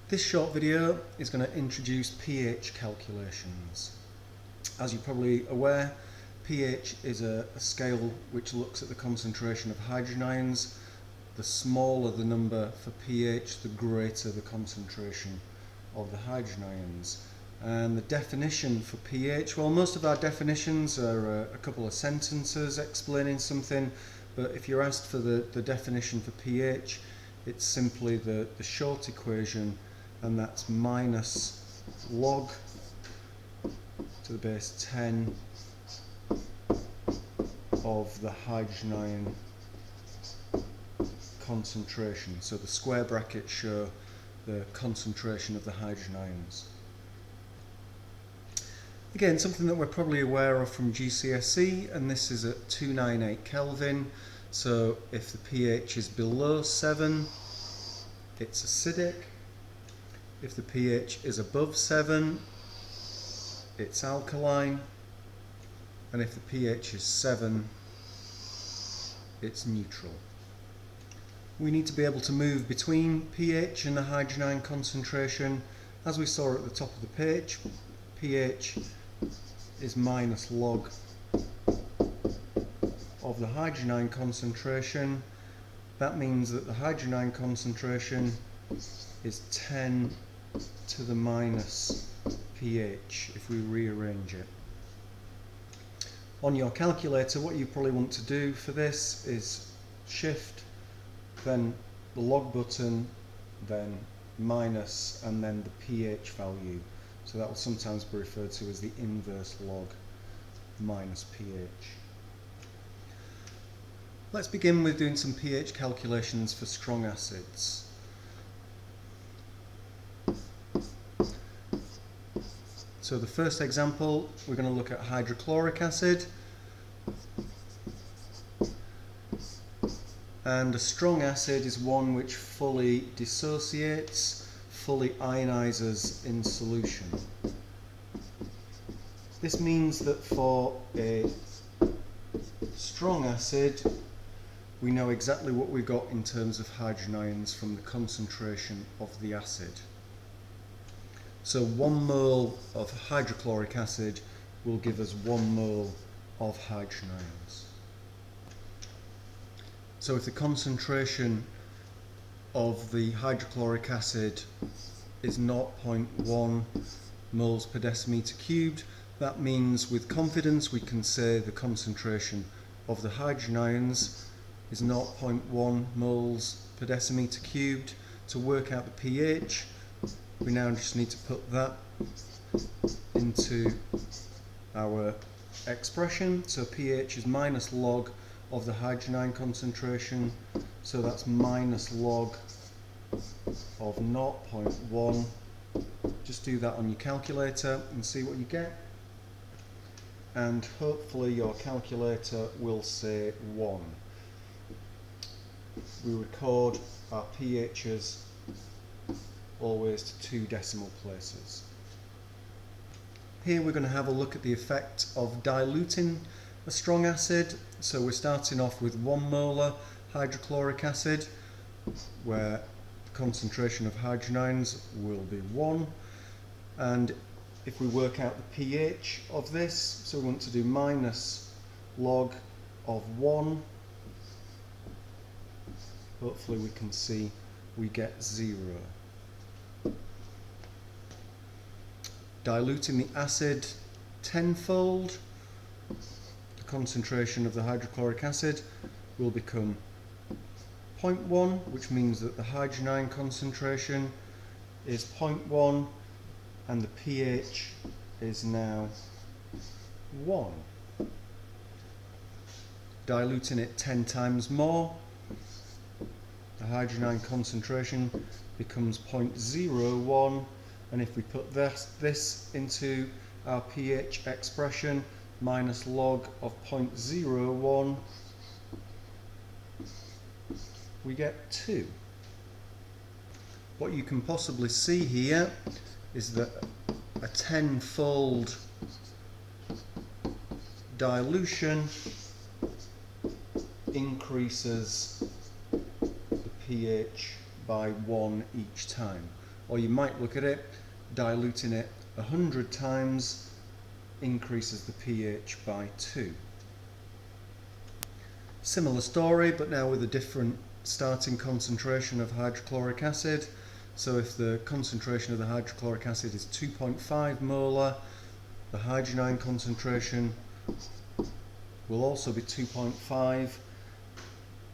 This short video is going to introduce pH calculations. As you're probably aware, pH is a scale which looks at the concentration of hydrogen ions. The smaller the number for pH, the greater the concentration of the hydrogen ions. And the definition for pH, well, most of our definitions are a couple of sentences explaining something, but if you're asked for the definition for pH, it's simply the short equation, and that's minus log to the base 10 of the hydrogen ion concentration. So the square brackets show the concentration of the hydrogen ions. Again, something that we're probably aware of from GCSE, and this is at 298 Kelvin. So if the pH is below 7, it's acidic. If the pH is above 7, it's alkaline. And if the pH is 7, it's neutral. We need to be able to move between pH and the hydrogen ion concentration. As we saw at the top of the page, pH is minus log of the hydrogen ion concentration. That means that the hydrogen ion concentration is 10 to the minus pH if we rearrange it. On your calculator, what you probably want to do for this is shift, then the log button, then minus, and then the pH value. So that will sometimes be referred to as the inverse log minus pH. Let's begin with doing some pH calculations for strong acids. So the first example, we're going to look at hydrochloric acid. And a strong acid is one which fully dissociates, fully ionizes in solution. This means that for a strong acid, we know exactly what we've got in terms of hydrogen ions from the concentration of the acid. So 1 mole of hydrochloric acid will give us 1 mole of hydrogen ions. So if the concentration of the hydrochloric acid is 0.1 moles per decimeter cubed, that means with confidence we can say the concentration of the hydrogen ions is 0.1 moles per decimeter cubed. To work out the pH, we now just need to put that into our expression. So pH is minus log of the hydrogen ion concentration, so that's minus log of 0.1. Just do that on your calculator and see what you get, and hopefully your calculator will say 1. We record our pHs always to 2 decimal places. Here we're going to have a look at the effect of diluting a strong acid. So we're starting off with 1 molar hydrochloric acid, where the concentration of hydrogen ions will be 1. And if we work out the pH of this, so we want to do minus log of 1. Hopefully we can see we get 0. Diluting the acid tenfold, the concentration of the hydrochloric acid will become 0.1, which means that the hydrogen ion concentration is 0.1 and the pH is now 1. Diluting it 10 times more, the hydrogen ion concentration becomes 0.01, and if we put this into our pH expression, minus log of 0.01, we get 2. What you can possibly see here is that a tenfold dilution increases the pH by 1 each time. or you might look at it, diluting it 100 times increases the pH by 2. Similar story, but now with a different starting concentration of hydrochloric acid. So if the concentration of the hydrochloric acid is 2.5 molar, the hydrogen ion concentration will also be 2.5,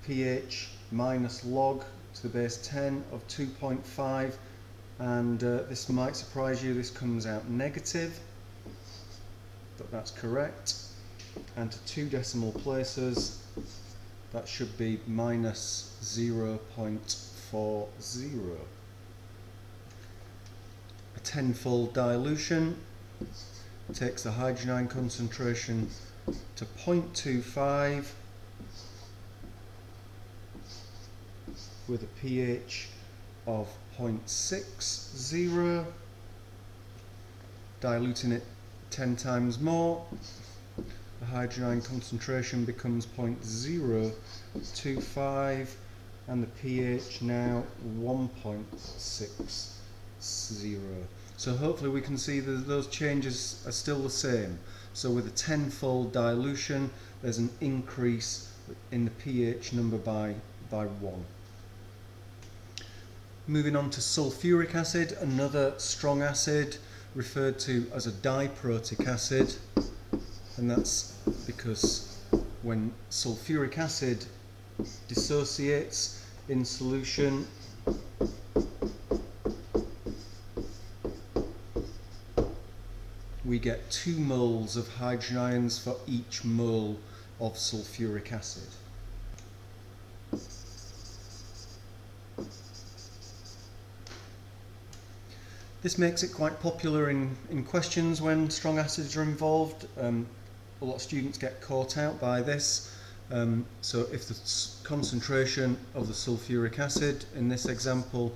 pH minus log to the base 10 of 2.5, and this might surprise you, this comes out negative, but that's correct. And to 2 decimal places, that should be minus 0.40. A tenfold dilution takes the hydrogen ion concentration to 0.25 with a pH of 0.60, diluting it 10 times more, the hydrogen ion concentration becomes 0.025 and the pH now 1.60. So hopefully we can see that those changes are still the same. So with a tenfold dilution, there's an increase in the pH number by 1. Moving on to sulfuric acid, another strong acid referred to as a diprotic acid, and that's because when sulfuric acid dissociates in solution, we get 2 moles of hydrogen ions for each mole of sulfuric acid. This makes it quite popular in questions when strong acids are involved. A lot of students get caught out by this. So if the concentration of the sulfuric acid in this example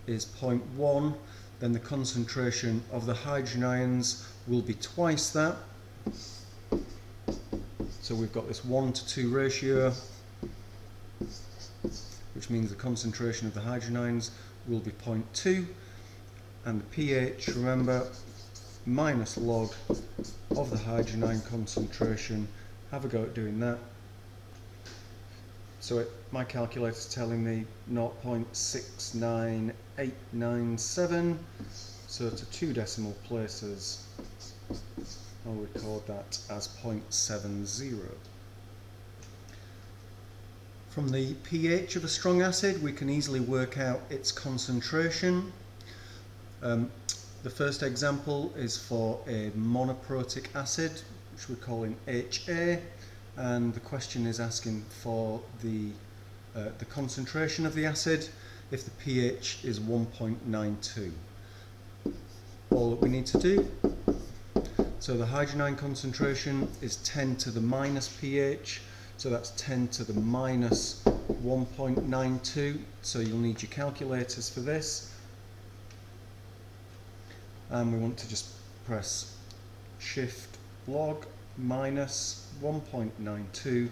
is 0.1, then the concentration of the hydrogen ions will be twice that. So we've got this 1:2 ratio, which means the concentration of the hydrogen ions will be 0.2, and the pH, remember, minus log of the hydrogen ion concentration. Have a go at doing that. So my calculator's telling me 0.69897, so to 2 decimal places I'll record that as 0.70. From the pH of a strong acid we can easily work out its concentration. The first example is for a monoprotic acid, which we're calling HA, and the question is asking for the concentration of the acid if the pH is 1.92. All that we need to do, so the hydrogen ion concentration is 10 to the minus pH, so that's 10 to the minus 1.92, so you'll need your calculators for this. And we want to just press shift log minus 1.92,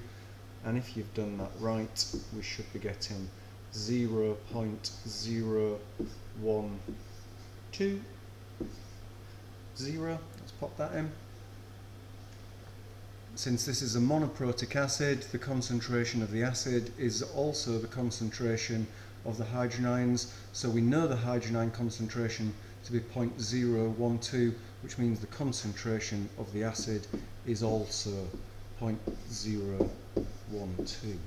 and if you've done that right, we should be getting 0.012. Let's pop that in. Since this is a monoprotic acid, the concentration of the acid is also the concentration of the hydrogen ions, so we know the hydrogen ion concentration to be 0.012, which means the concentration of the acid is also 0.012.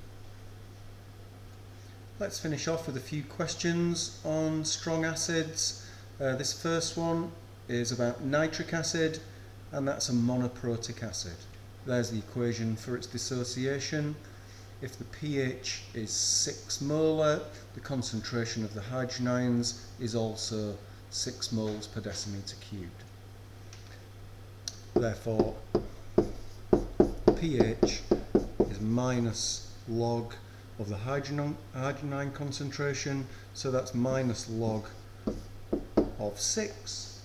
Let's finish off with a few questions on strong acids. This first one is about nitric acid, and that's a monoprotic acid. There's the equation for its dissociation. If the pH is 6 molar, the concentration of the hydrogen ions is also 6 moles per decimeter cubed. Therefore, pH is minus log of the hydrogen ion concentration, so that's minus log of 6,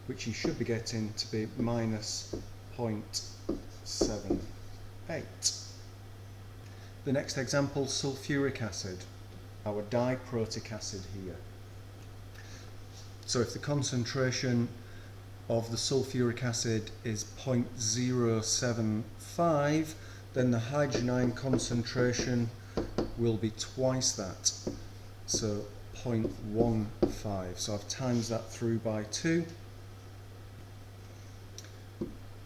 which you should be getting to be minus 0.78. The next example, sulfuric acid, our diprotic acid here. So if the concentration of the sulfuric acid is 0.075, then the hydrogen ion concentration will be twice that, so 0.15. So I've times that through by 2.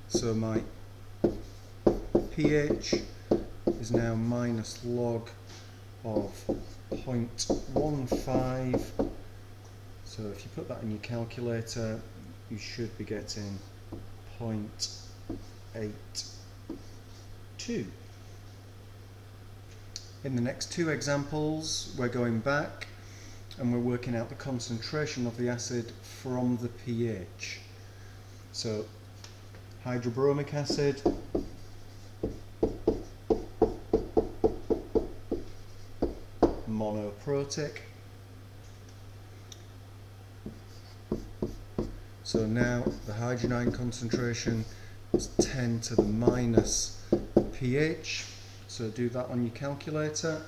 So my pH is now minus log of 0.15. So if you put that in your calculator, you should be getting 0.82. In the next two examples, we're going back and we're working out the concentration of the acid from the pH. So hydrobromic acid, monoprotic. So now the hydrogen ion concentration is 10 to the minus pH. So do that on your calculator.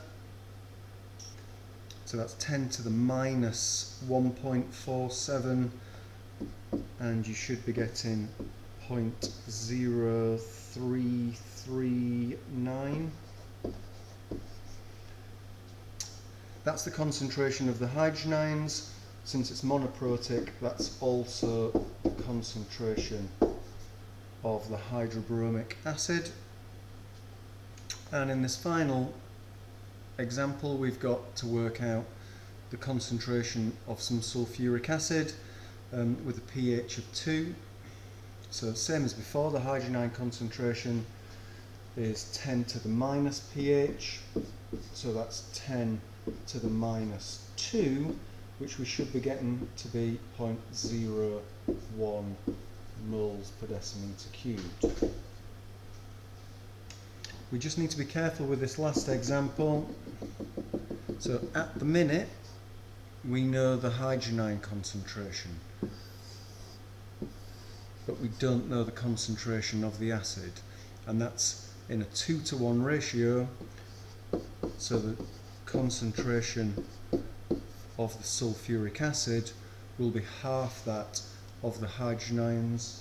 So that's 10 to the minus 1.47, and you should be getting 0.0339. That's the concentration of the hydrogen ions. Since it's monoprotic, that's also the concentration of the hydrobromic acid. And in this final example, we've got to work out the concentration of some sulfuric acid with a pH of 2. So same as before, the hydrogen ion concentration is 10 to the minus pH, so that's 10 to the minus 2, which we should be getting to be 0.01 moles per decimeter cubed. We just need to be careful with this last example. So at the minute, we know the hydrogen ion concentration, but we don't know the concentration of the acid, and that's in a 2-to-1 ratio, so the concentration of the sulfuric acid will be half that of the hydrogen ions,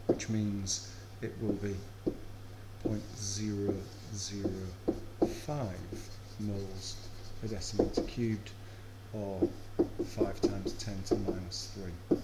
which means it will be 0.005 moles per decimeter cubed, or 5 times 10 to the minus 3.